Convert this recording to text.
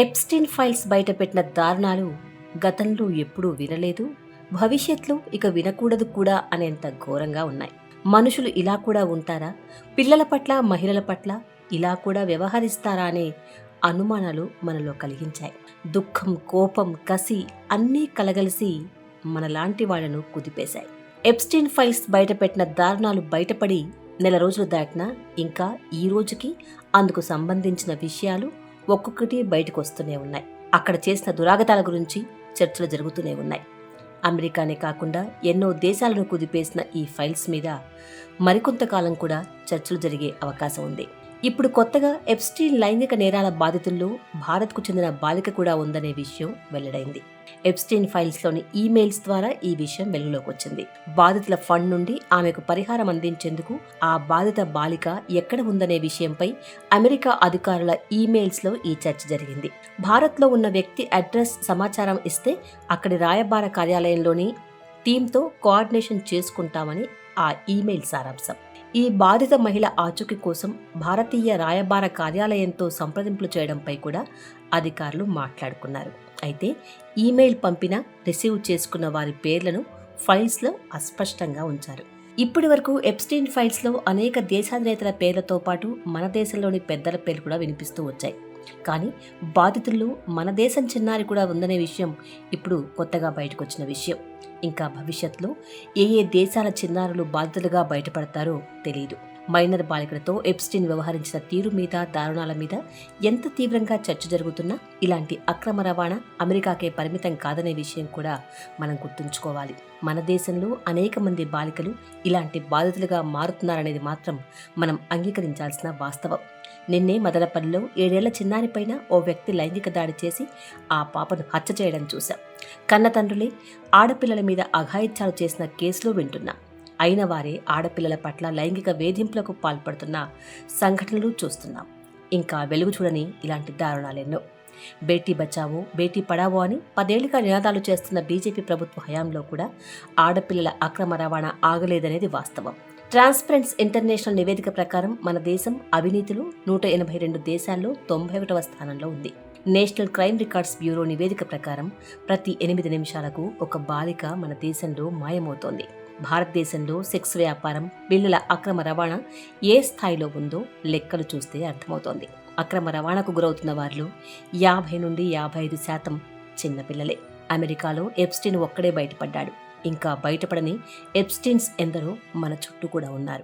Epstein files బయటపెట్టిన దారుణాలు గతంలో ఎప్పుడూ వినలేదు, భవిష్యత్తులో ఇక వినకూడదు కూడా అనేంత ఘోరంగా ఉన్నాయి. మనుషులు ఇలా కూడా ఉంటారా? పిల్లల పట్ల, మహిళల పట్ల ఇలా కూడా వ్యవహరిస్తారా అనే అనుమానాలు మనలో కలిగించాయి. దుఃఖం, కోపం, కసి అన్నీ కలగలిసి మనలాంటి వాళ్లను కుదిపేశాయి. ఎప్స్టీన్ ఫైల్స్ బయటపెట్టిన దారుణాలు బయటపడి నెల రోజులు దాటినా ఇంకా ఈ రోజుకి అందుకు సంబంధించిన విషయాలు ఒక్కొక్కటి బయటకు వస్తూనే ఉన్నాయి. అక్కడ చేసిన దురాగతాల గురించి చర్చలు జరుగుతూనే ఉన్నాయి. అమెరికానే కాకుండా ఎన్నో దేశాలను కుదిపేసిన ఈ ఫైల్స్ మీద మరికొంతకాలం కూడా చర్చలు జరిగే అవకాశం ఉంది. ఇప్పుడు కొత్తగా ఎప్స్టీన్ లైంగిక నేరాల బాధితుల్లో భారత్కు చెందిన బాలిక కూడా ఉందనే విషయం వెల్లడైంది. ఎప్స్టీన్ ఫైల్స్లోని ఈమెయిల్స్ ద్వారా ఈ విషయం వెలుగులోకి వచ్చింది. బాధితుల ఫండ్ నుండి ఆమెకు పరిహారం అందించేందుకు ఆ బాధిత బాలిక ఎక్కడ ఉందనే విషయంపై అమెరికా అధికారుల ఈమెయిల్స్లో ఈ చర్చ జరిగింది. భారత్లో ఉన్న వ్యక్తి అడ్రస్ సమాచారం ఇస్తే అక్కడి రాయబార కార్యాలయంలోని టీంతో కోఆర్డినేషన్ చేసుకుంటామని ఆ ఈమెయిల్ సారాంశం. ఈ బాధిత మహిళ ఆచూకీ కోసం భారతీయ రాయబార కార్యాలయంతో సంప్రదింపులు చేయడంపై కూడా అధికారులు మాట్లాడుకున్నారు. అయితే ఈమెయిల్ పంపిన, రిసీవ్ చేసుకున్న వారి పేర్లను ఫైల్స్లో అస్పష్టంగా ఉంచారు. ఇప్పటి వరకు ఎప్స్టీన్ ఫైల్స్లో అనేక దేశాధినేతల పేర్లతో పాటు మన దేశంలోని పెద్దల పేర్లు కూడా వినిపిస్తూ వచ్చాయి. కానీ బాధితుల్లో మన దేశం చిన్నారి కూడా ఉందనే విషయం ఇప్పుడు కొత్తగా బయటకొచ్చిన విషయం. ఇంకా భవిష్యత్తులో ఏ దేశాల చిన్నారులు బాధితులుగా బయటపడతారో తెలియదు. మైనర్ బాలికలతో ఎప్స్టీన్ వ్యవహరించిన తీరు మీద, దారుణాల మీద ఎంత తీవ్రంగా చర్చ జరుగుతున్నా ఇలాంటి అక్రమ రవాణా అమెరికాకే పరిమితం కాదనే విషయం కూడా మనం గుర్తుంచుకోవాలి. మన దేశంలో అనేక మంది బాలికలు ఇలాంటి బాధితులుగా మారుతున్నారనేది మాత్రం మనం అంగీకరించాల్సిన వాస్తవం. నిన్నే మదనపల్లిలో 7 ఏళ్ల చిన్నారిపైన ఓ వ్యక్తి లైంగిక దాడి చేసి ఆ పాపను హత్య చేయడం చూశాం. కన్న తండ్రులే ఆడపిల్లల మీద అఘాయిత్యాలు చేసిన కేసులో వింటున్నాం. అయిన వారే ఆడపిల్లల పట్ల లైంగిక వేధింపులకు పాల్పడుతున్న సంఘటనలు చూస్తున్నాం. ఇంకా వెలుగు చూడని ఇలాంటి దారుణాలెన్నో. బేటీ బచావో, బేటీ పడావో అని 10 ఏళ్లుగా నినాదాలు చేస్తున్న బీజేపీ ప్రభుత్వ హయాంలో కూడా ఆడపిల్లల అక్రమ రవాణా ఆగలేదనేది వాస్తవం. ట్రాన్స్పరెన్సీ ఇంటర్నేషనల్ నివేదిక ప్రకారం మన దేశం అవినీతిలో 182 దేశాల్లో 91వ స్థానంలో ఉంది. నేషనల్ క్రైమ్ రికార్డ్స్ బ్యూరో నివేదిక ప్రకారం ప్రతి 8 నిమిషాలకు ఒక బాలిక మన దేశంలో మాయమవుతోంది. భారతదేశంలో సెక్స్ వ్యాపారం, పిల్లల అక్రమ రవాణా ఏ స్థాయిలో ఉందో లెక్కలు చూస్తే అర్థమవుతోంది. అక్రమ రవాణాకు గురవుతున్న వారిలో 50 నుండి 55% చిన్నపిల్లలే. అమెరికాలో ఎప్స్టీన్ ఒక్కడే బయటపడ్డాడు. ఇంకా బయటపడని ఎప్స్టీన్స్ ఎందరో మన చుట్టూ కూడా ఉన్నారు.